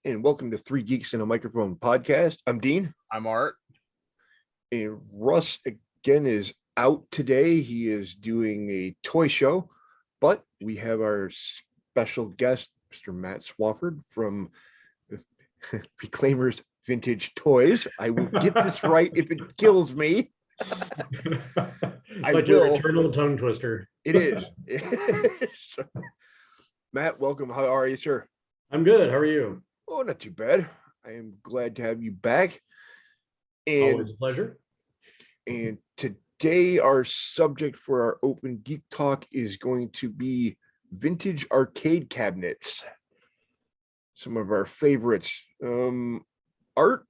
and welcome to Three Geeks and a Microphone podcast. I'm Dean. I'm Art. And Russ again is out today. He is doing a toy show, but we have our special guest, Mr. Matt Swaford from Reclaimers Vintage Toys. I will get this right if it kills me. It's like your eternal tongue twister. It is. So, Matt, welcome. How are you, sir? I'm good. How are you? Oh, not too bad. I am glad to have you back. And, always a pleasure. And today, our subject for our open geek talk is going to be vintage arcade cabinets. Some of our favorites. Art,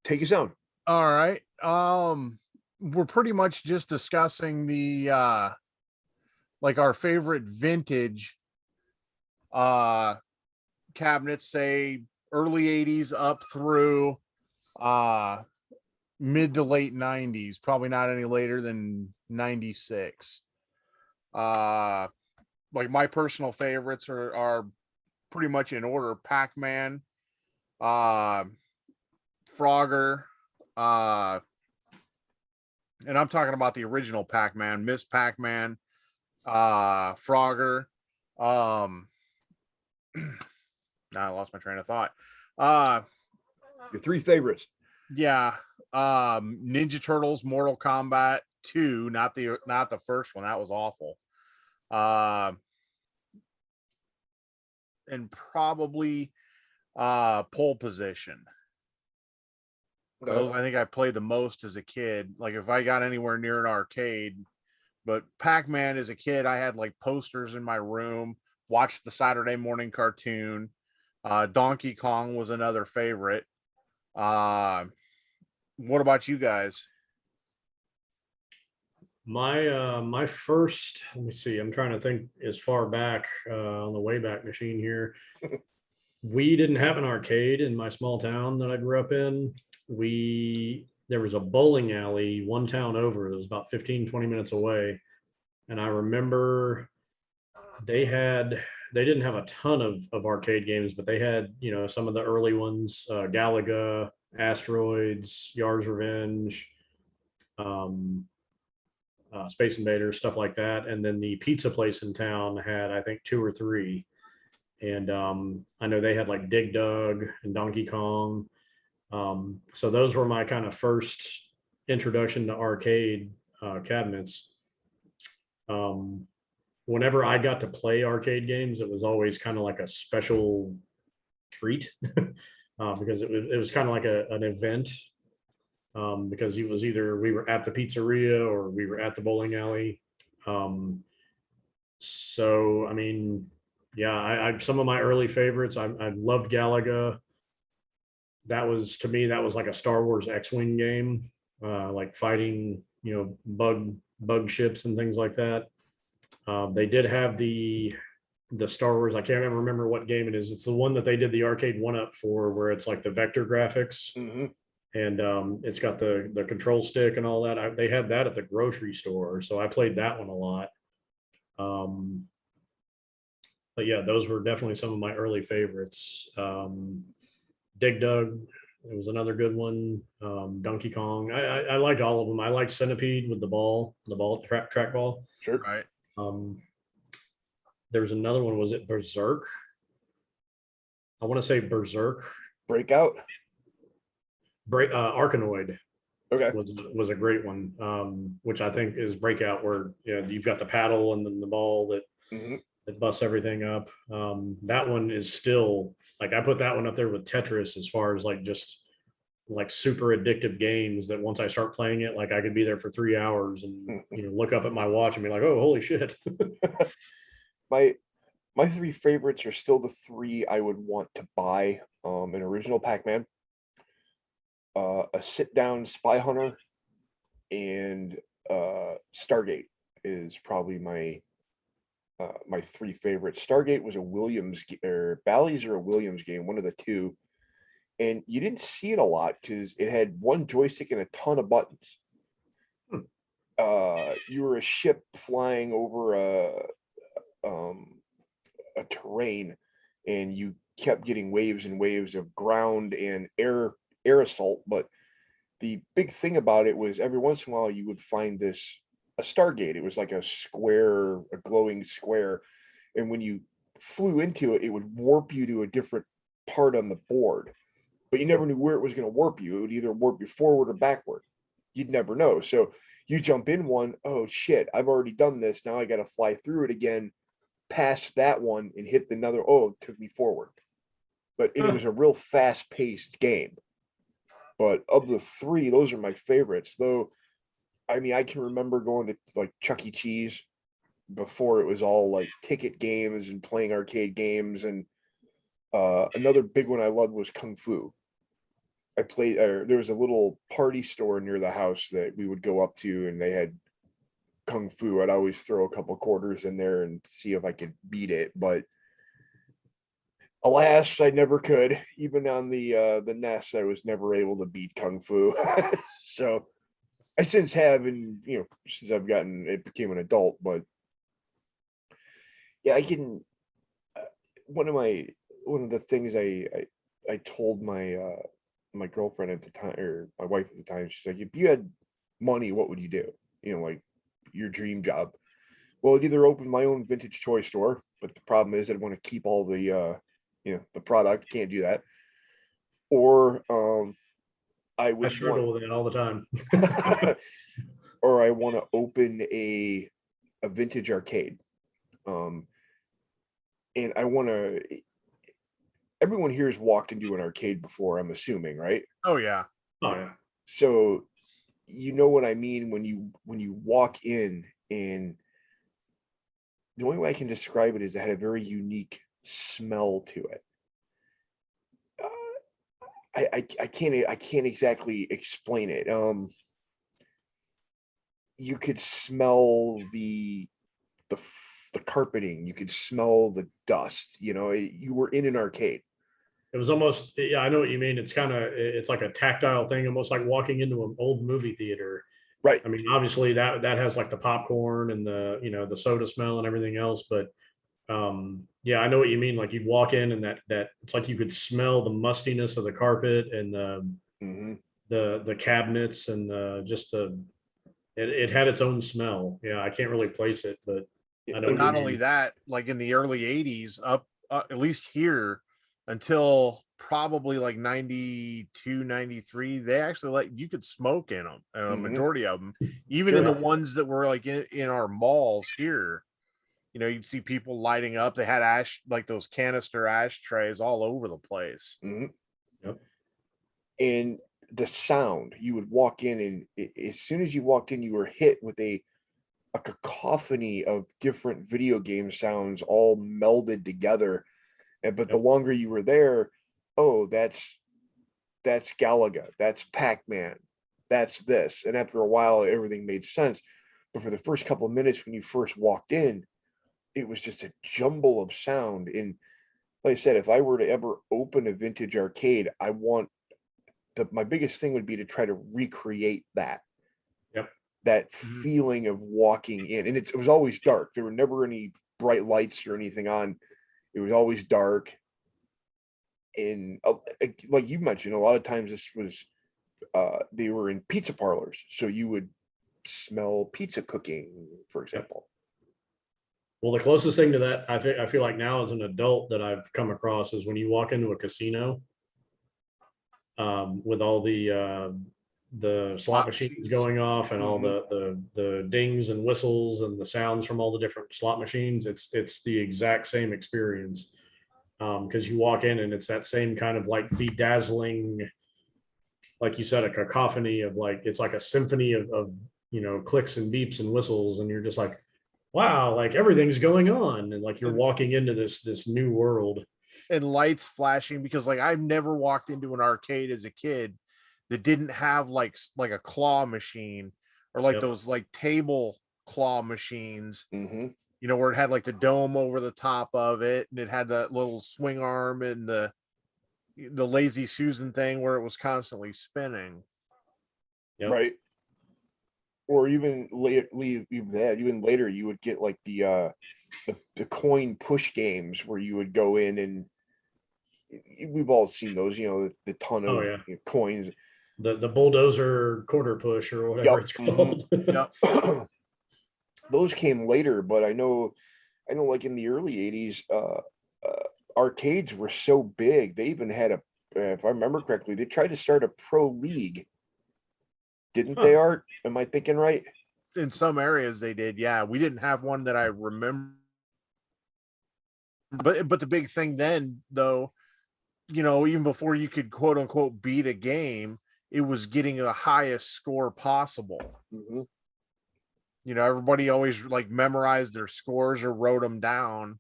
take us on. All right. We're pretty much just discussing the like our favorite vintage cabinets, say early 80s up through mid to late 90s, probably not any later than 96. Like my personal favorites are pretty much in order: Pac-Man, Frogger, and I'm talking about the original Pac-Man, Miss Pac-Man, Frogger. Now I lost my train of thought. Your three favorites. Yeah. Ninja Turtles, Mortal Kombat 2, not the first one. That was awful. And probably Pole Position. Those I think I played the most as a kid. Like if I got anywhere near an arcade, but Pac-Man as a kid, I had like posters in my room, watched the Saturday morning cartoon. Donkey Kong was another favorite. What about you guys? My first, let me see, I'm trying to think as far back on the Wayback Machine here. We didn't have an arcade in my small town that I grew up in. There was a bowling alley one town over. It was about 15, 20 minutes away. And I remember they didn't have a ton of arcade games, but they had, some of the early ones, Galaga, Asteroids, Yar's Revenge, Space Invaders, stuff like that. And then the pizza place in town had, I think, 2 or 3. And I know they had like Dig Dug and Donkey Kong. So those were my kind of first introduction to arcade cabinets. Whenever I got to play arcade games, it was always kind of like a special treat because it was kind of like an event because it was either we were at the pizzeria or we were at the bowling alley. So, I mean, yeah, I some of my early favorites, I loved Galaga. That was, to me, that was like a Star Wars X-Wing game, like fighting, bug ships and things like that. They did have the Star Wars, I can't ever remember what game it is. It's the one that they did the arcade 1-up for, where it's like the vector graphics. Mm-hmm. And it's got the control stick and all that. They had that at the grocery store, so I played that one a lot. But yeah, those were definitely some of my early favorites. Dig Dug, it was another good one. Donkey Kong, I liked all of them. I liked Centipede with the ball track ball. Sure. Right. There's another one. Was it Berserk? I want to say Berserk. Breakout. Arkanoid. Okay. Was a great one, which I think is Breakout, where you've got the paddle and then the ball that that busts everything up. That one is still, like, I put that one up there with Tetris as far as like just like super addictive games that once I start playing it, like I could be there for 3 hours and look up at my watch and be like, oh, holy shit. My three favorites are still the three I would want to buy. An original Pac-Man, a sit-down Spy Hunter, and Stargate is probably my three favorites. Stargate was a Williams or Bally's or a Williams game, one of the two, and you didn't see it a lot because it had one joystick and a ton of buttons. You were a ship flying over a terrain, and you kept getting waves and waves of ground and air assault. But the big thing about it was every once in a while you would find a Stargate. It was like a square, a glowing square, and when you flew into it, it would warp you to a different part on the board. But you never knew where it was going to warp you. It would either warp you forward or backward. You'd never know. So you jump in one, oh shit, I've already done this. Now I got to fly through it again, past that one, and hit another. Oh, it took me forward. But it was a real fast paced game. But of the three, those are my favorites. Though, I mean, I can remember going to like Chuck E. Cheese before it was all like ticket games and playing arcade games. And another big one I loved was Kung Fu. I played, there was a little party store near the house that we would go up to, and they had Kung Fu. I'd always throw a couple quarters in there and see if I could beat it. But alas, I never could. Even on the NES, I was never able to beat Kung Fu. So I since have, and since I've gotten it became an adult. But yeah, I can. One of the things I told my girlfriend at the time, or my wife at the time, she's like, if you had money, what would you do? Like your dream job. Well, I'd either open my own vintage toy store, but the problem is I'd want to keep all the the product. Can't do that. Or I would struggle with it all the time. or I want to open a vintage arcade. And I want to. Everyone here has walked into an arcade before, I'm assuming, right? Oh yeah. Oh yeah. So you know what I mean when you walk in, and the only way I can describe it is it had a very unique smell to it. I can't exactly explain it. You could smell the carpeting. You could smell the dust. You were in an arcade. It was almost, yeah, I know what you mean. It's like a tactile thing, almost like walking into an old movie theater. Right. I mean, obviously that has like the popcorn and the soda smell and everything else, but yeah, I know what you mean. Like you'd walk in and that it's like you could smell the mustiness of the carpet and Mm-hmm. the cabinets and it had its own smell. Yeah, I can't really place it, but I know. And not only that, like in the early 80s, up at least here until probably like 92, 93, they actually you could smoke in them, a Mm-hmm. majority of them, even Sure. in the ones that were like in our malls here. You'd see people lighting up. They had like those canister ashtrays all over the place. Mm-hmm. Yep. And the sound, you would walk in, and as soon as you walked in, you were hit with a cacophony of different video game sounds all melded together. But the longer you were there, oh, that's Galaga, that's Pac-Man, that's this. And after a while, everything made sense. But for the first couple of minutes when you first walked in, it was just a jumble of sound. And like I said, if I were to ever open a vintage arcade, my biggest thing would be to try to recreate that. Yep. That feeling of walking in. And it was always dark. There were never any bright lights or anything on. It was always dark. And like you mentioned, a lot of times this was they were in pizza parlors, so you would smell pizza cooking, for example. Well, the closest thing to that, I feel like now as an adult that I've come across is when you walk into a casino with all the slot machines going off and all the dings and whistles and the sounds from all the different slot machines. It's the exact same experience because you walk in and it's that same kind of like bedazzling, like you said, a cacophony of it's like a symphony of clicks and beeps and whistles, and you're just like, wow, like everything's going on, and like you're walking into this new world. And lights flashing, because like I've never walked into an arcade as a kid that didn't have like a claw machine or like those like table claw machines, where it had like the dome over the top of it, and it had that little swing arm and the lazy Susan thing where it was constantly spinning. Yep. Right. Or even later, you would get like the coin push games where you would go in and we've all seen those, the ton Oh of yeah. coins. The bulldozer quarter push or whatever Yep. it's Mhm. called. Yep. Those came later, but I know, like in the early '80s, arcades were so big. They even had if I remember correctly, they tried to start a pro league, didn't they, Huh. Art? Am I thinking right? In some areas they did. Yeah. We didn't have one that I remember. But the big thing then, though, even before you could quote unquote beat a game, it was getting the highest score possible. Hmm. Everybody always like memorized their scores or wrote them down.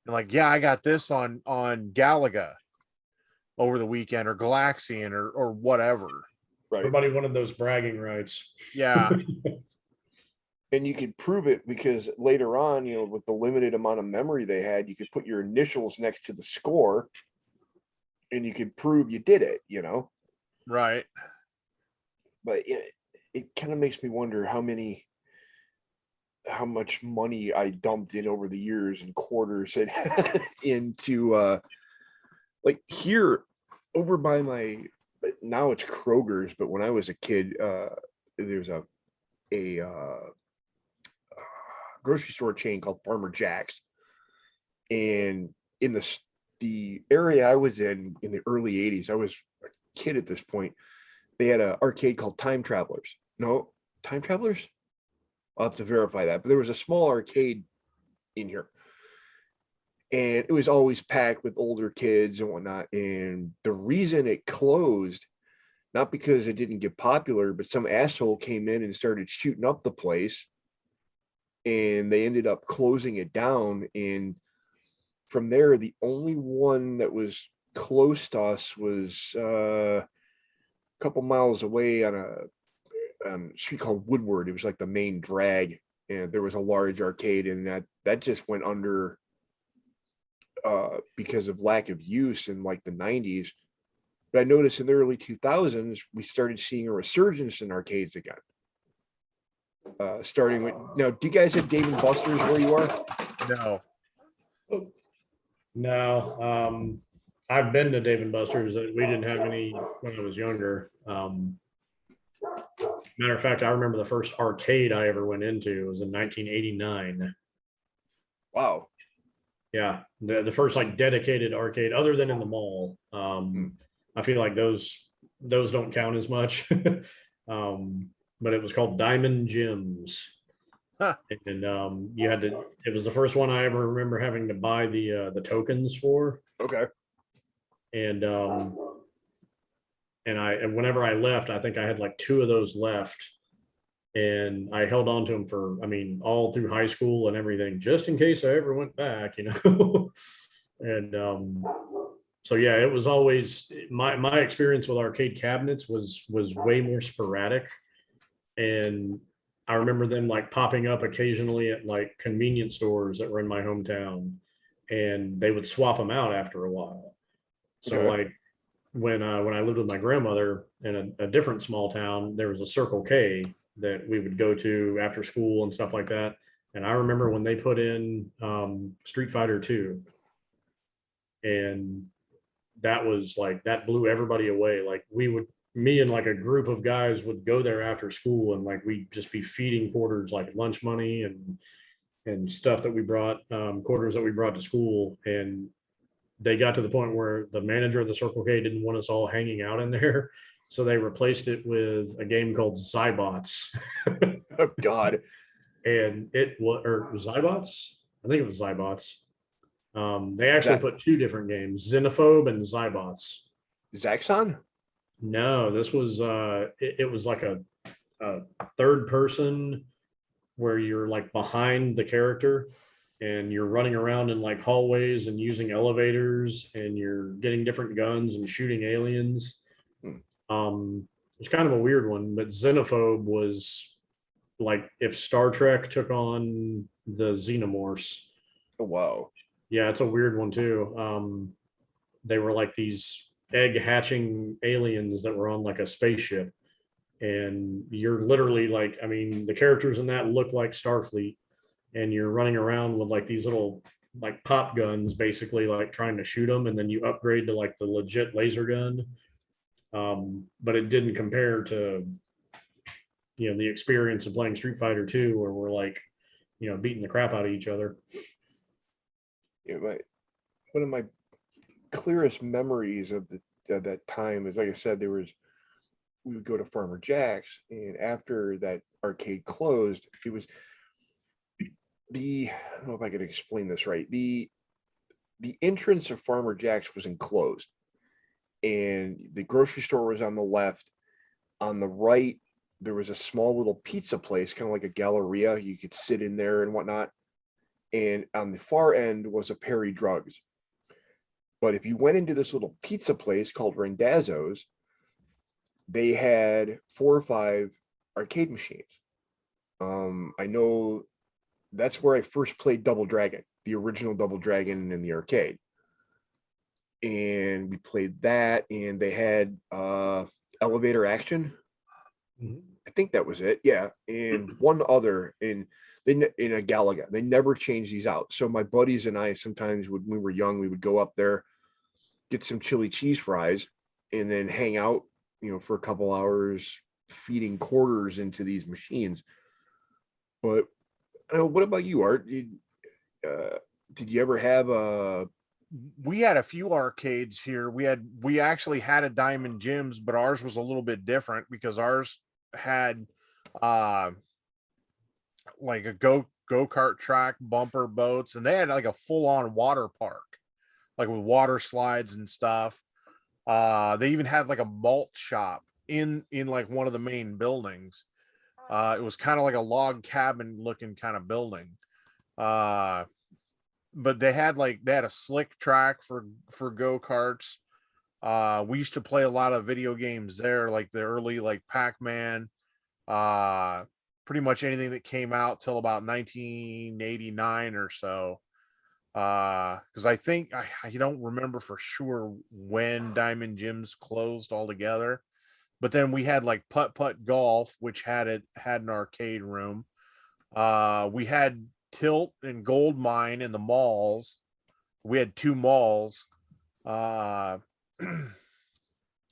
And like, yeah, I got this on Galaga over the weekend, or Galaxian, or whatever. Right. Everybody wanted those bragging rights. Yeah. And you could prove it because later on, with the limited amount of memory they had, you could put your initials next to the score and you could prove you did it. Right. But it kind of makes me wonder how much money I dumped in over the years and quarters and into like here over by now it's Kroger's, but when I was a kid, there's a grocery store chain called Farmer Jack's, and in the area I was in the early '80s, I was a kid at this point. They had an arcade called Time Travelers. No, Time Travelers. I'll have to verify that, but there was a small arcade in here, and it was always packed with older kids and whatnot. And the reason it closed, not because it didn't get popular, but some asshole came in and started shooting up the place, and they ended up closing it down. And from there, the only one that was close to us was a couple miles away on a street called Woodward. It was like the main drag, and there was a large arcade, and that just went under because of lack of use in like the '90s. But I noticed in the early 2000s, we started seeing a resurgence in arcades again. Starting with now, do you guys have Dave and Buster's where you are? No. No, I've been to Dave and Buster's. We didn't have any when I was younger. Matter of fact, I remember the first arcade I ever went into was in 1989. Wow. Yeah, the first like dedicated arcade, other than in the mall. I feel like those don't count as much. But it was called Diamond Gems. Huh. And you had to. It was the first one I ever remember having to buy the tokens for. Okay. And and whenever I left, I think I had like two of those left, and I held on to them for, I mean, all through high school and everything, just in case I ever went back, And so yeah, it was always my experience with arcade cabinets was way more sporadic, and I remember them like popping up occasionally at like convenience stores that were in my hometown, and they would swap them out after a while. So Okay. like when I lived with my grandmother in a different small town, there was a Circle K that we would go to after school and stuff like that. And I remember when they put in Street Fighter 2, and that was like that blew everybody away. Like me and like a group of guys would go there after school, and like we'd just be feeding quarters like lunch money and stuff that we brought, quarters that we brought to school. And they got to the point where the manager of the Circle K didn't want us all hanging out in there. So they replaced it with a game called Zybots. Oh God. And it was, or Zybots? I think it was Zybots. They actually That put two different games, Xenophobe and Zybots. Zaxxon? No, this was it was like a third person where you're like behind the character, and you're running around in like hallways and using elevators, and you're getting different guns and shooting aliens. Hmm. It's kind of a weird one, but Xenophobe was like if Star Trek took on the Xenomorphs. Oh, wow. Yeah, it's a weird one too. They were like these egg hatching aliens that were on like a spaceship, and you're literally like, I mean, the characters in that look like Starfleet, and you're running around with like these little like pop guns, basically like trying to shoot them, and then you upgrade to like the legit laser gun. But it didn't compare to, the experience of playing Street Fighter 2, where we're like, beating the crap out of each other. Yeah, one of my clearest memories of that time is, like I said, we would go to Farmer Jack's, and after that arcade closed, it was I don't know if I could explain this right. The entrance of Farmer Jack's was enclosed, and the grocery store was on the left. On the right, there was a small little pizza place, kind of like a galleria. You could sit in there and whatnot. And on the far end was a Perry Drugs. But if you went into this little pizza place called Rendazzo's, they had 4 or 5 arcade machines. I know that's where I first played Double Dragon, the original Double Dragon in the arcade. And we played that, and they had Elevator Action. I think that was it. Yeah. And one other in a Galaga. They never changed these out. So my buddies and I sometimes when we were young, we would go up there, get some chili cheese fries, and then hang out, for a couple hours feeding quarters into these machines. But what about you, Art? Did you ever have a? We had a few arcades here. We actually had a Diamond Jim's, but ours was a little bit different because ours had like a go-kart track, bumper boats, and they had like a full-on water park, like with water slides and stuff. They even had like a malt shop in like one of the main buildings. It was kind of like a log cabin looking kind of building. But they had a slick track for go-karts. We used to play a lot of video games there, like the early like Pac-Man, pretty much anything that came out till about 1989 or so. Because I think I don't remember for sure when Diamond Jim's closed altogether. But then we had like Putt Putt Golf, which had an arcade room. We had Tilt and Gold Mine in the malls. We had 2 malls. And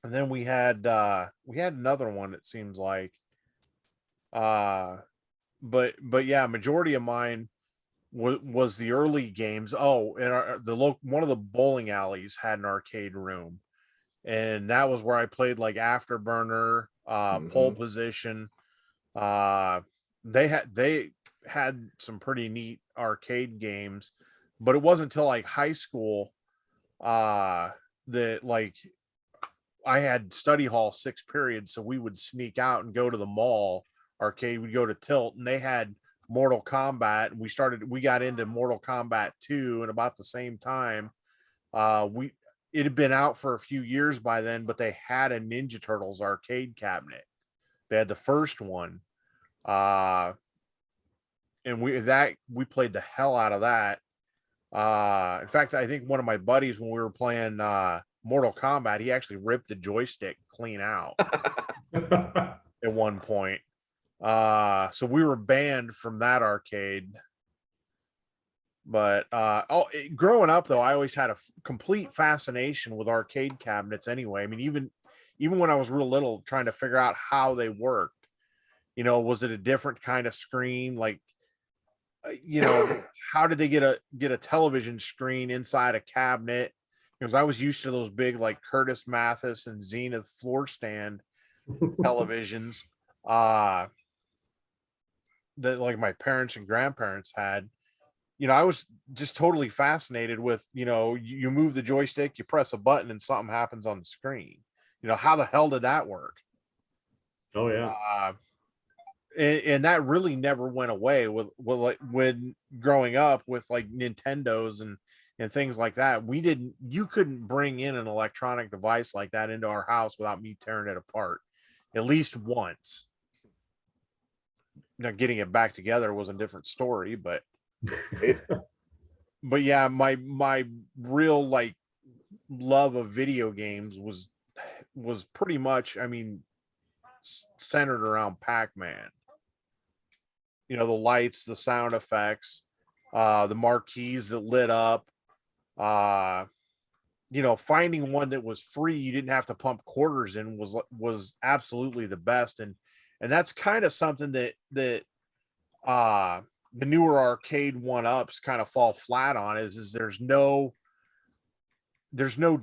then we had another one, it seems like. But yeah, majority of mine was the early games. Oh, and one of the bowling alleys had an arcade room, and that was where I played like Afterburner, Pole Position. They had some pretty neat arcade games, but it wasn't until like high school that like I had study hall 6 periods, so we would sneak out and go to the mall arcade. We'd go to Tilt, and they had Mortal Kombat, and we got into Mortal Kombat 2 at about the same time. It had been out for a few years by then, but they had a Ninja Turtles arcade cabinet. They had the first one. And we played the hell out of that. In fact, I think one of my buddies, when we were playing Mortal Kombat, he actually ripped the joystick clean out at one point. So we were banned from that arcade. But growing up though, I always had a complete fascination with arcade cabinets anyway. I mean, even when I was real little, trying to figure out how they worked. Was it a different kind of screen? Like, how did they get a television screen inside a cabinet? Because I was used to those big like Curtis Mathis and Zenith floor stand televisions that like my parents and grandparents had. I was just totally fascinated with, you move the joystick, you press a button, and something happens on the screen. How the hell did that work? Oh yeah. And that really never went away with like when growing up with like Nintendos and things like that. You couldn't bring in an electronic device like that into our house without me tearing it apart at least once. Now getting it back together was a different story, but but yeah, my real like love of video games was pretty much, I mean, centered around Pac-Man. The lights, the sound effects, the marquees that lit up. Finding one that was free, you didn't have to pump quarters in, was absolutely the best. And that's kind of something that the newer arcade one-ups kind of fall flat on, is there's no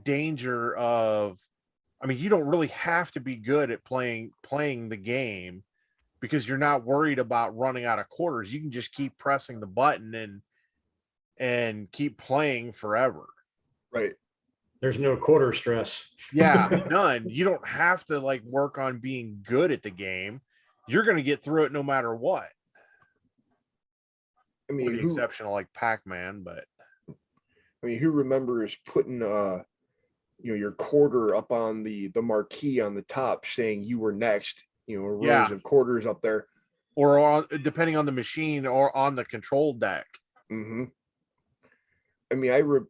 danger of, I mean, you don't really have to be good at playing the game, because you're not worried about running out of quarters. You can just keep pressing the button and keep playing forever. Right. There's no quarter stress. Yeah, none. You don't have to like work on being good at the game. You're going to get through it no matter what. I mean, With the exception of like Pac-Man, but who remembers putting your quarter up on the marquee on the top saying you were next, rows of quarters up there, or on, depending on the machine, or on the control deck. Mm-hmm. I mean,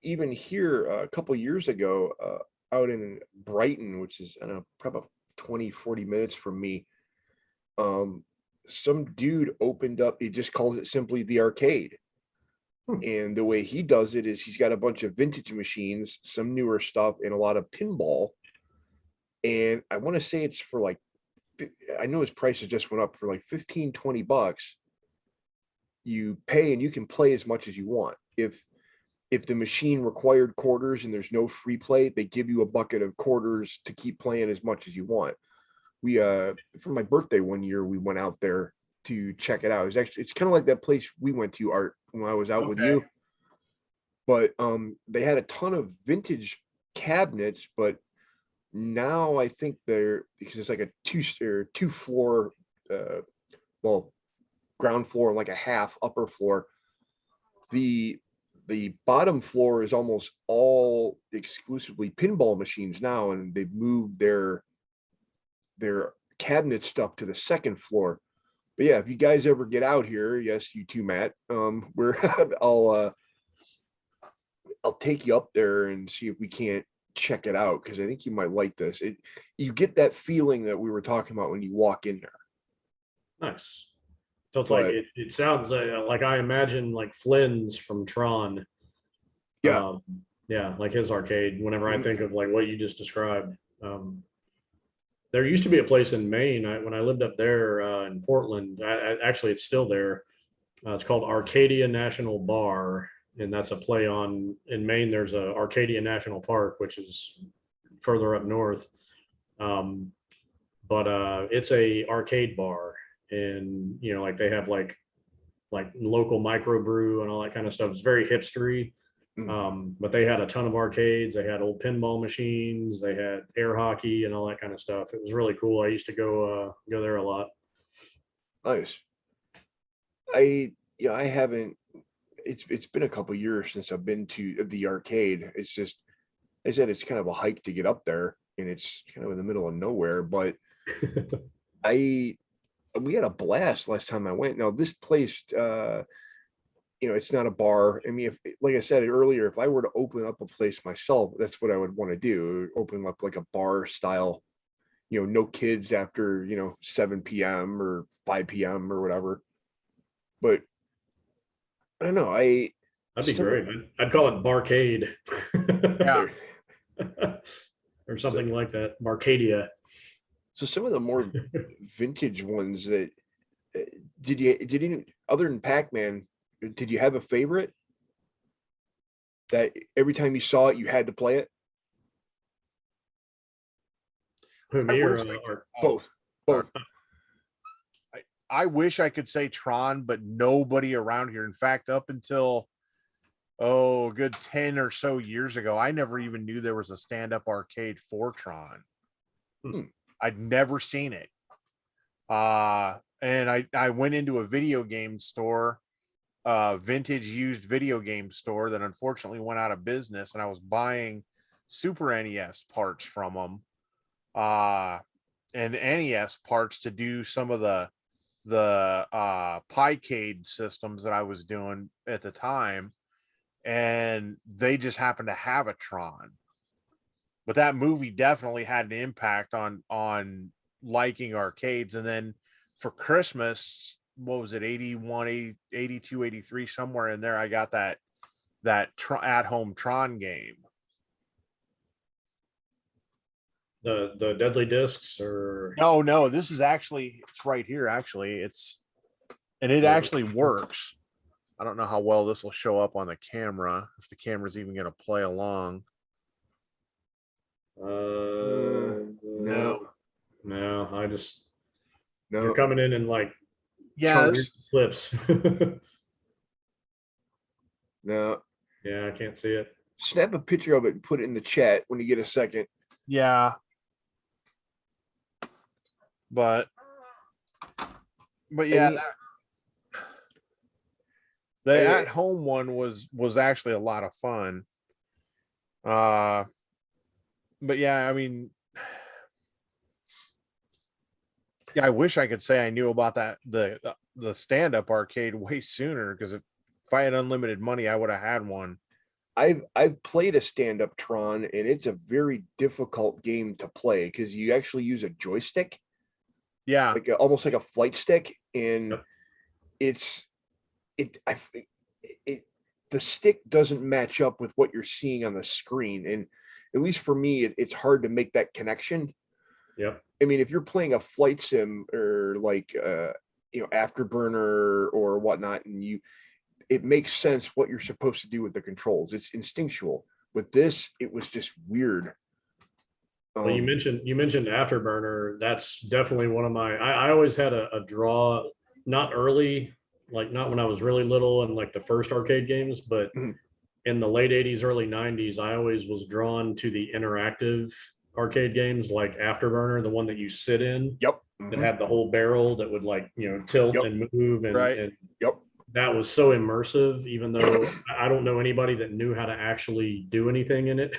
even here a couple years ago, out in Brighton, which is, I don't know, probably 20-40 minutes from me, some dude opened up, he just calls it simply the arcade. And the way he does it is he's got a bunch of vintage machines, some newer stuff, and a lot of pinball. And I want to say it's for like, I know his prices just went up for like $15-20. You pay and you can play as much as you want. If the machine required quarters and there's no free play, they give you a bucket of quarters to keep playing as much as you want. We for my birthday one year, we went out there to check it out. It's kind of like that place we went to, Art, when I was out with you. But they had a ton of vintage cabinets, but now I think because it's like a two floor, ground floor and like a half upper floor. The bottom floor is almost all exclusively pinball machines now, and they've moved their cabinet stuff to the second floor. But yeah, if you guys ever get out here, yes, you too, Matt, I'll take you up there and see if we can't check it out, because I think you might like this. You get that feeling that we were talking about when you walk in there. Nice. So it's like it sounds like I imagine like Flynn's from Tron. Yeah. Yeah, like his arcade. Whenever I think of like what you just described, there used to be a place in Maine. When I lived up there in Portland, actually it's still there. It's called Arcadia National Bar, and that's a play on, in Maine. There's a Arcadia National Park, which is further up north. But it's a arcade bar, and like they have like local microbrew and all that kind of stuff. It's very hipstery. But they had a ton of arcades. They had old pinball machines. They had air hockey and all that kind of stuff. It was really cool. I used to go there a lot. Nice. I haven't. It's been a couple years since I've been to the arcade. It's just, I said, it's kind of a hike to get up there, and it's kind of in the middle of nowhere. But we had a blast last time I went. Now this place, it's not a bar. I mean, if, like I said earlier, if I were to open up a place myself, that's what I would want to do. Open up like a bar style, no kids after 7 p.m. or 5 p.m. or whatever. But I don't know. That'd be great. I'd call it Barcade. Yeah. Or something like that. Barcadia. So some of the more vintage ones that did you other than Pac-Man, did you have a favorite that every time you saw it you had to play it? Me or both? I wish I could say Tron, but nobody around here. In fact, up until a good 10 or so years ago, I never even knew there was a stand-up arcade for Tron. I'd never seen it. And I went into a video game store, vintage used video game store that unfortunately went out of business, and I was buying Super NES parts from them, and NES parts to do some of the Piecade systems that I was doing at the time, and they just happened to have a Tron. But that movie definitely had an impact on liking arcades. And then for Christmas, what was it, 81, 80, 82, 83, somewhere in there. I got that at home Tron game. The Deadly Discs or No, this is actually, it's right here. Actually, it actually works. I don't know how well this will show up on the camera, if the camera's even going to play along. No. I just No. you're coming in and like Yeah, slips. No. Yeah, I can't see it. Snap a picture of it and put it in the chat when you get a second. yeah. But yeah, And the at home one was actually a lot of fun. But yeah, I mean, yeah, I wish I could say I knew about that the stand-up arcade way sooner, because if I had unlimited money, I would have had one. I've played a stand-up Tron, and it's a very difficult game to play because you actually use a joystick. Yeah, Like almost like a flight stick, and Yep. the stick doesn't match up with what you're seeing on the screen, and at least for me, it's hard to make that connection. Yep. I mean, if you're playing a flight sim or like Afterburner or whatnot, and it makes sense what you're supposed to do with the controls. It's instinctual. With this, it was just weird. Well, you mentioned Afterburner. That's definitely one of my. I always had a draw, not early, like not when I was really little and like the first arcade games, but Mhm. in the late '80s, early '90s, I always was drawn to the interactive arcade games like Afterburner, the one that you sit in. Yep. That had the whole barrel that would like tilt Yep. and move Right. and Yep. that was so immersive, even though I don't know anybody that knew how to actually do anything in it.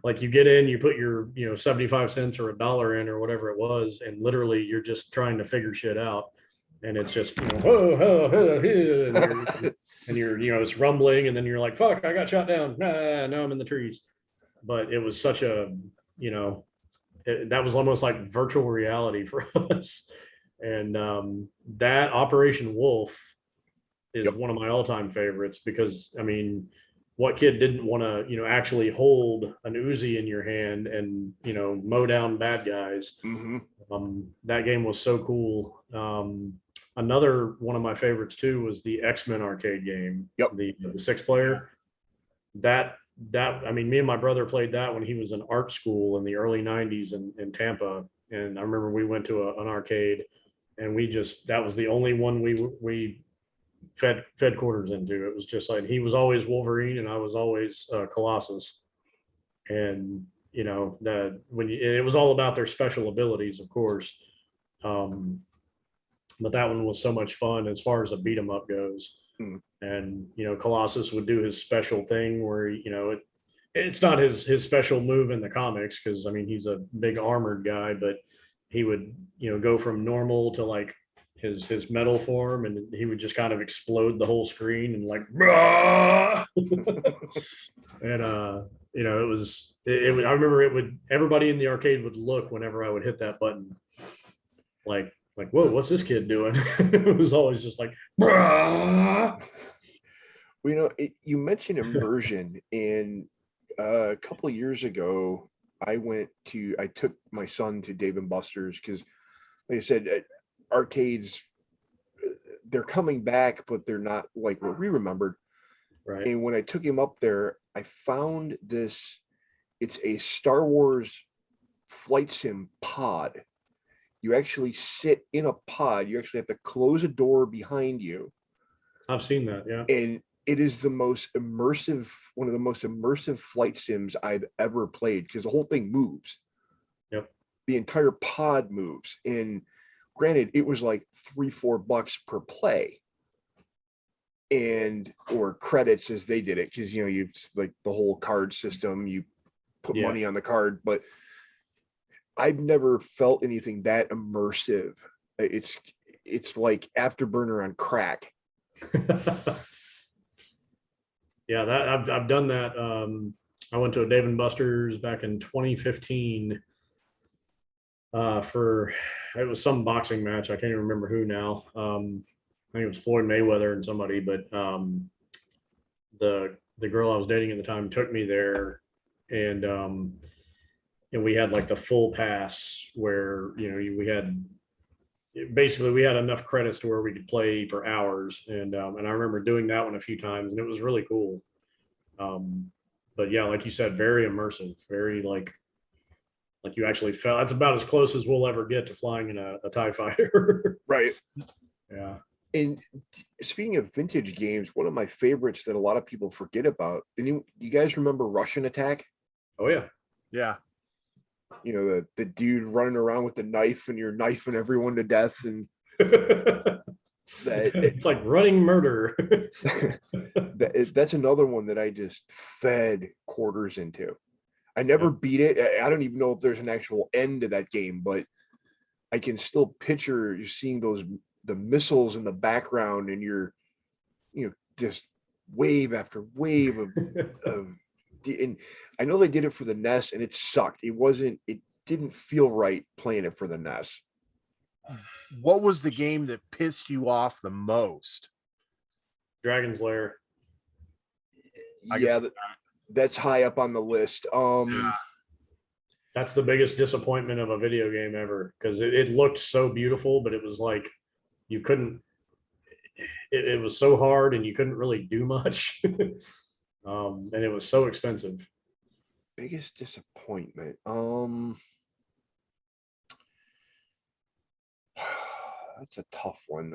Like you get in, you put your 75 cents or $1 in or whatever it was, and literally you're just trying to figure shit out. And it's just and you're it's rumbling, and then you're like, fuck, I got shot down. Nah, now I'm in the trees. But it was such a that was almost like virtual reality for us. And that Operation Wolf is Yep. one of my all-time favorites because I mean, what kid didn't want to actually hold an Uzi in your hand and mow down bad guys? That game was so cool. Another one of my favorites too was the X-Men arcade game. Yep. The 6-player. That I mean, me and my brother played that when he was in art school in the early '90s in Tampa, and I remember we went to an arcade, and that was the only one we fed quarters into. It was just like he was always Wolverine and I was always Colossus, and that it was all about their special abilities, of course. But that one was so much fun as far as a beat 'em up goes. And Colossus would do his special thing where it's not his special move in the comics, because I mean he's a big armored guy, but he would go from normal to like his metal form, and he would just kind of explode the whole screen and like and I remember everybody in the arcade would look whenever I would hit that button, like whoa, what's this kid doing? It was always just like you mentioned immersion, and a couple of years ago I took my son to Dave and Buster's because, like I said, arcades, they're coming back, but they're not like what we remembered. Right. And when I took him up there, I found this. It's a Star Wars flight sim pod. You actually sit in a pod. You actually have to close a door behind you. I've seen that, yeah. And it is one of the most immersive flight sims I've ever played, because the whole thing moves. Yep. The entire pod moves. And granted, it was like $3-4 per play, or credits as they did it, because you've like the whole card system, you put money on the card, but I've never felt anything that immersive. It's like Afterburner on crack. Yeah, that I've done that. I went to a Dave and Buster's back in 2015 for it was some boxing match. I can't even remember who now. I think it was Floyd Mayweather and somebody, but the girl I was dating at the time took me there, and we had like the full pass where we had basically we had enough credits to where we could play for hours, and I remember doing that one a few times, and it was really cool. But yeah, like you said, very immersive, very like you actually felt. That's about as close as we'll ever get to flying in a TIE fighter. Right. Yeah. And speaking of vintage games, one of my favorites that a lot of people forget about, and you guys remember Russian Attack? Oh yeah. Yeah. You know, the dude running around with the knife and you're knifing everyone to death, and It's like running murder. that's another one that I just fed quarters into. I never beat it. I don't even know if there's an actual end to that game, but I can still picture you seeing the missiles in the background, and you're just wave after wave of and I know they did it for the NES and it sucked. It didn't feel right playing it for the NES. What was the game that pissed you off the most? Dragon's Lair. Yeah, that's high up on the list. Yeah. That's the biggest disappointment of a video game ever, because it looked so beautiful, but it was like you couldn't. It was so hard, and you couldn't really do much, and it was so expensive. Biggest disappointment. That's a tough one.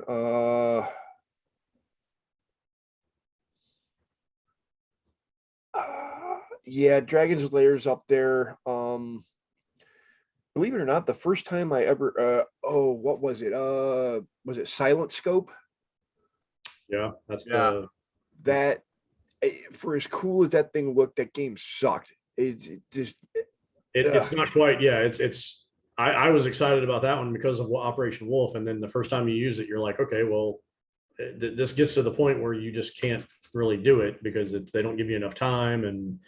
Yeah, Dragon's Lair's up there. Believe it or not, the first time I ever what was it? Was it Silent Scope? Yeah, that's that for as cool as that thing looked, that game sucked. It's not quite. Yeah, it's I was excited about that one because of Operation Wolf, and then the first time you use it, you're like, okay, well, this gets to the point where you just can't really do it because they don't give you enough time, and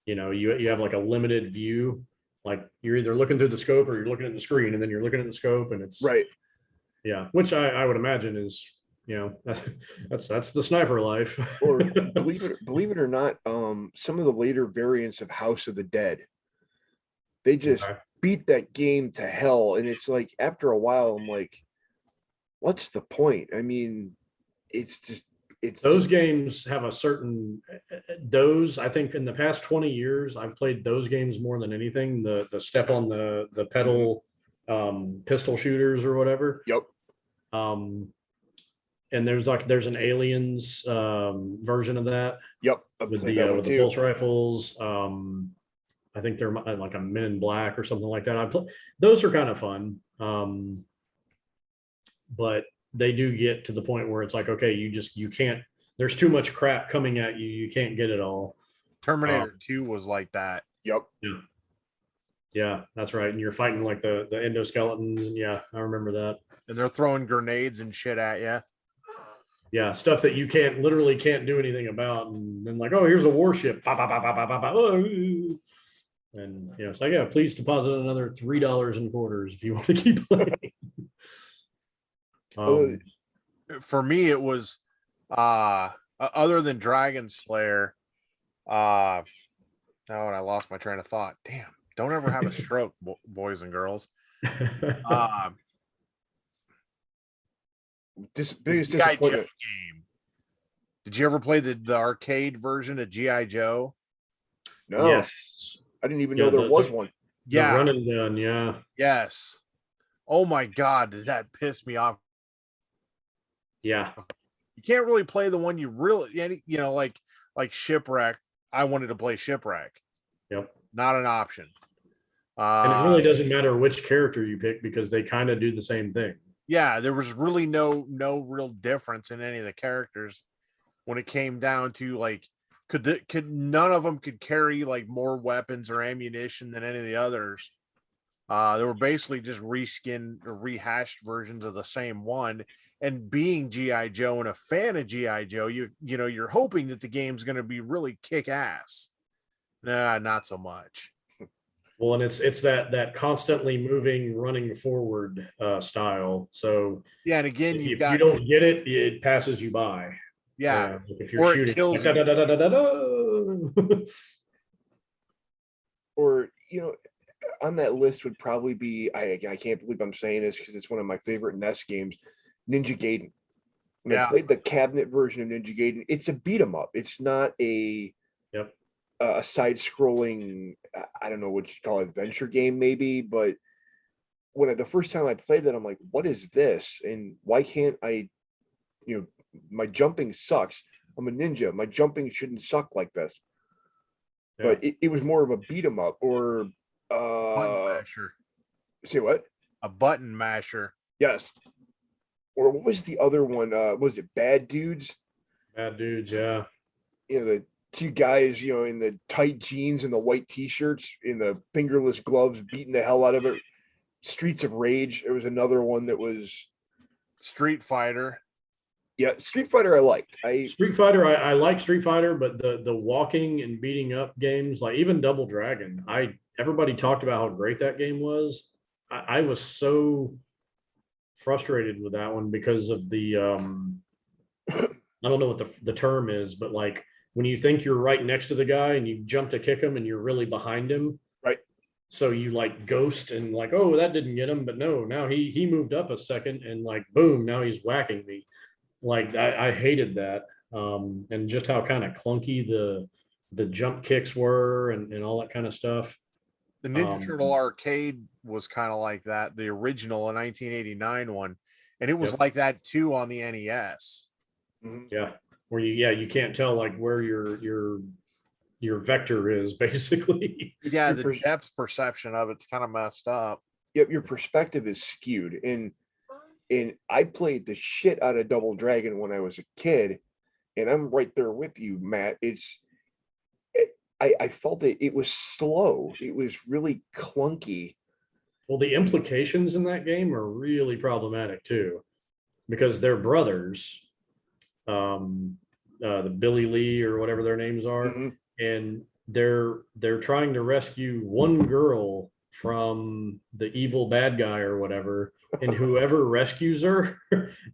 you have like a limited view. Like you're either looking through the scope or you're looking at the screen, and then you're looking at the scope, and it's right. Yeah, which I would imagine is that's the sniper life. Or believe it or not, some of the later variants of House of the Dead, they just beat that game to hell, and it's like after a while, I'm like, what's the point? I mean, it's those games have a certain I think in the past 20 years I've played those games more than anything. The step on the pedal pistol shooters or whatever. Yep. And there's an Aliens version of that. Yep. With the pulse rifles. I think they're like a Men in Black or something like that. Those are kind of fun. But they do get to the point where it's like, okay, you can't, there's too much crap coming at you. You can't get it all. Terminator 2 was like that. Yep. Yeah, that's right. And you're fighting like the endoskeletons. Yeah, I remember that. And they're throwing grenades and shit at you. Yeah, stuff that you literally can't do anything about. And then like, oh, here's a warship. Bah, bah, bah, bah, bah, bah, bah. Oh. And it's like, yeah, please deposit another $3 in quarters if you want to keep playing. For me, it was other than Dragon Slayer. Oh, and I lost my train of thought. Damn, don't ever have a stroke, boys and girls. This biggest disappointment game. Did you ever play the arcade version of G.I. Joe? No. Yes. I didn't even know there was one. Yeah. Run and gun, yeah. Yes. Oh my God, did that piss me off? Yeah. You can't really play the one you really, like Shipwreck. I wanted to play Shipwreck. Yep. Not an option. And it really doesn't matter which character you pick because they kind of do the same thing. Yeah, there was really no real difference in any of the characters when it came down to like could none of them could carry like more weapons or ammunition than any of the others. They were basically just reskinned or rehashed versions of the same one. And being G.I. Joe and a fan of G.I. Joe, you're hoping that the game's going to be really kick ass. Nah, not so much. Well, and it's that constantly moving, running forward style. So Yeah, and again, you've if you got don't get it, it passes you by. yeah, If you're or it shooting, kills like, you. da, da, da, da, da, da. Or, on that list would probably be, I can't believe I'm saying this because it's one of my favorite NES games, Ninja Gaiden. When I Yeah, played the cabinet version of Ninja Gaiden, it's a beat 'em up. It's not Yep. a side scrolling, I don't know what you call it, adventure game maybe, but the first time I played that, I'm like, what is this? And why can't my jumping sucks. I'm a ninja. My jumping shouldn't suck like this. Yeah. But it was more of a beat 'em up or button masher, say what? a button masher. Yes. Or what was the other one? Was it Bad Dudes? Bad dudes. Yeah. The two guys, in the tight jeans and the white t-shirts, in the fingerless gloves, beating the hell out of it. Streets of Rage. There was another one that was Street Fighter. yeah, Street Fighter. I liked. Street Fighter, I like Street Fighter, but the walking and beating up games, like even Double Dragon, everybody talked about how great that game was. I was so frustrated with that one because of the I don't know what the term is, but like when you think you're right next to the guy and you jump to kick him and you're really behind him. Right. So you like ghost and like, oh, that didn't get him, but no, now he moved up a second and like boom, now he's whacking me. Like I hated that. And just how kind of clunky the jump kicks were and all that kind of stuff. The Ninja Turtle arcade was kind of like that, the original 1989 one, and it was Yep. like that too on the NES. Yeah, where you can't tell like where your vector is basically. Yeah, the depth perception of it's kind of messed up. Yep, your perspective is skewed. And I played the shit out of Double Dragon when I was a kid, and I'm right there with you, Matt. I felt it was slow. It was really clunky. Well, the implications in that game are really problematic too, because they're brothers, the Billy Lee or whatever their names are, Mhm. and they're trying to rescue one girl from the evil bad guy or whatever, and whoever rescues her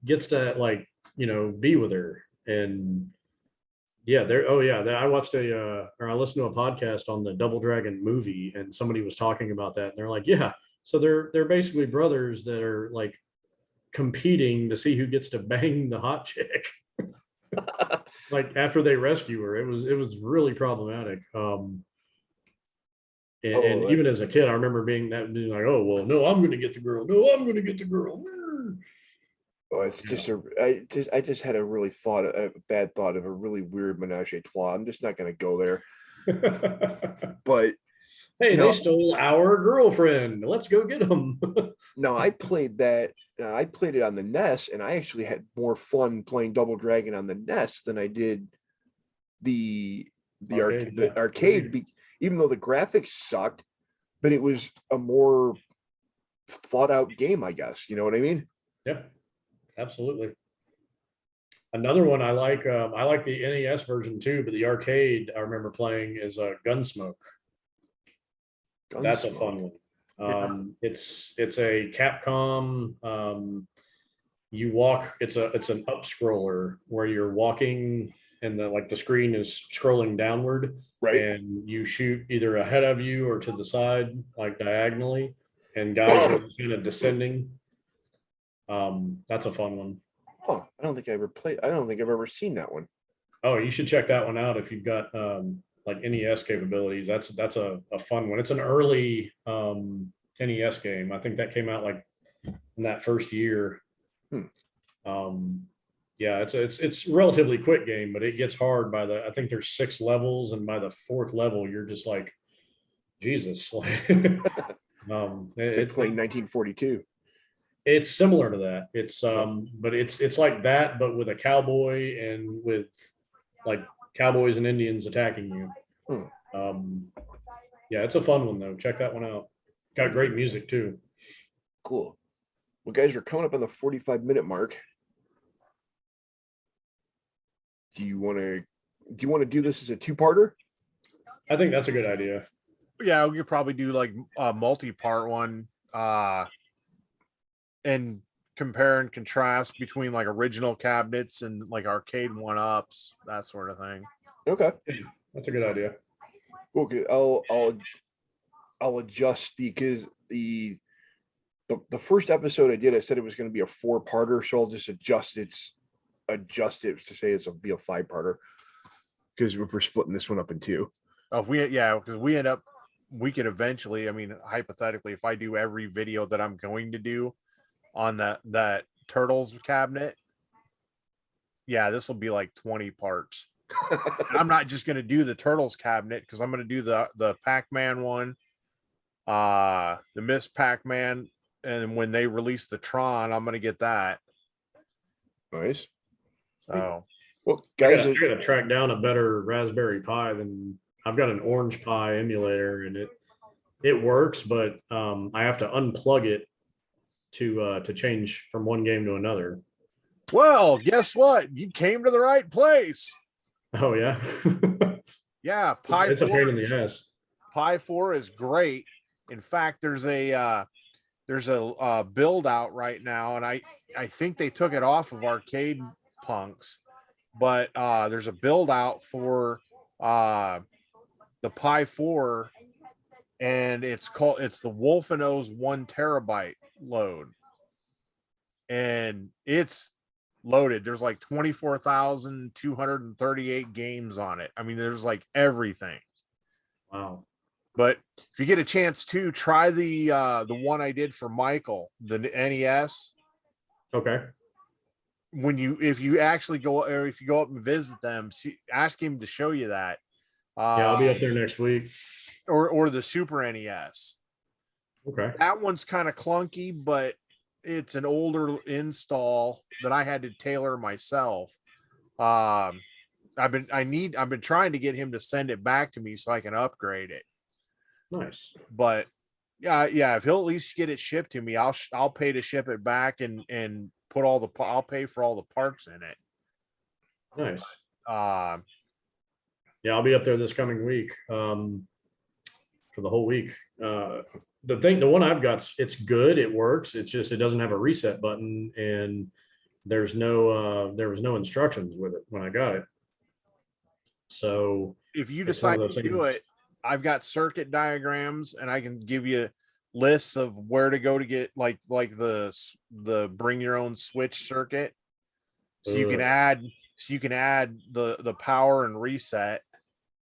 gets to like be with her. And yeah, I watched or I listened to a podcast on the Double Dragon movie, and somebody was talking about that, and they're like, yeah, so they're basically brothers that are like competing to see who gets to bang the hot chick. Like after they rescue her, it was really problematic. And Oh, even as a kid, I remember being like, oh well, no, I'm going to get the girl. No, I'm going to get the girl. it's just I just had a bad thought of a really weird menage a trois. I'm just not going to go there. But Hey, they stole our girlfriend. Let's go get them. no, I played that. I played it on the NES, and I actually had more fun playing Double Dragon on the NES than I did the arcade. Even though the graphics sucked, but it was a more thought out game, I guess. You know what I mean? Yeah, absolutely. Another one I like the NES version too, but the arcade I remember playing is Gunsmoke. That's a fun one. It's a Capcom. You walk. It's an up scroller where you're walking and the screen is scrolling downward, Right. and you shoot either ahead of you or to the side, like diagonally, and guys are kind of descending. That's a fun one. Oh, I don't think I've ever seen that one. Oh, you should check that one out if you've got like NES capabilities. That's a fun one. It's an early NES game. I think that came out like in that first year. Yeah, it's relatively quick game, but it gets hard I think there's 6 levels, and by the 4th level, you're just like, Jesus. It's playing 1942. It's similar to that. It's but it's like that, but with a cowboy and with like cowboys and Indians attacking you. Yeah, it's a fun one though. Check that one out. Got great music too. Cool. Well, guys, we're coming up on the 45-minute mark. Do you want to do this as a 2-parter? I think that's a good idea. Yeah, we could probably do like a multi-part one, and compare and contrast between like original cabinets and like arcade one-ups, that sort of thing. Okay. That's a good idea. Okay. I'll adjust because the first episode I did, I said it was going to be a 4-parter, so I'll just adjust it to say it's be a 5-parter because if we're splitting this one up in 2. Oh, if because we could eventually, I mean, hypothetically, if I do every video that I'm going to do on that Turtles cabinet, yeah, this will be like 20 parts. And I'm not just going to do the Turtles cabinet because I'm going to do the Pac-Man one, the Miss Pac-Man, and when they release the Tron, I'm going to get that. Nice. So, well, I guys, gotta track down a better Raspberry Pi than I've got an Orange Pi emulator, and it works, but I have to unplug it to change from one game to another. well, guess what? You came to the right place. Oh yeah. Yeah, Pi It's a 4 pain in the ass. Pi 4 is great. In fact, there's a build out right now, and I think they took it off of Arcade Punks, but there's a build out for the Pi 4, and it's the Wolfeno's 1 terabyte load, and it's loaded. There's like 24,238 games on it. I mean, there's like everything. Wow. But if you get a chance to try the one I did for Michael, the NES. Okay. If you actually go, or if you go up and visit them, ask him to show you that. Yeah, I'll be up there next week. Or the Super NES. Okay. That one's kind of clunky, but it's an older install that I had to tailor myself. I've been trying to get him to send it back to me so I can upgrade it. Nice. But if he'll at least get it shipped to me, I'll pay to ship it back and put I'll pay for all the parts in it. Nice. Yeah, I'll be up there this coming week for the whole week. The one I've got, it's good. It works. It's just, it doesn't have a reset button, and there was no instructions with it when I got it. So if you decide to do it, I've got circuit diagrams, and I can give you lists of where to go to get like the bring your own switch circuit. So you can add the power and reset.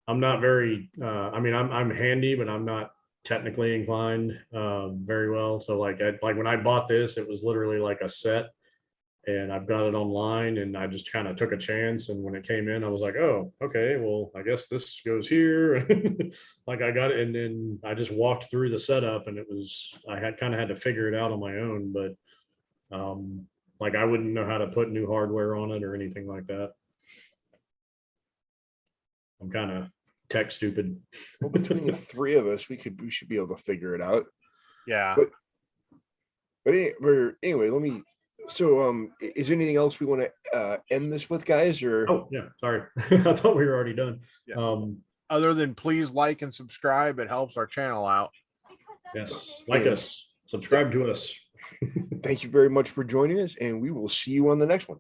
I'm not very I'm handy, but I'm not technically inclined very well. So like when I bought this, it was literally like a set, and I've got it online, and I just kind of took a chance. And when it came in, I was like, oh, okay, well, I guess this goes here. Like I got it, and then I just walked through the setup, and I had to figure it out on my own. But like I wouldn't know how to put new hardware on it or anything like that. I'm kind of tech stupid. Well, between the 3 of us, we should be able to figure it out. Yeah. But anyway, let me. So, is there anything else we want to end this with, guys? Or oh yeah, sorry, I thought we were already done. Yeah. Other than please like and subscribe, it helps our channel out. Yes, like us, subscribe to us. Thank you very much for joining us, and we will see you on the next one.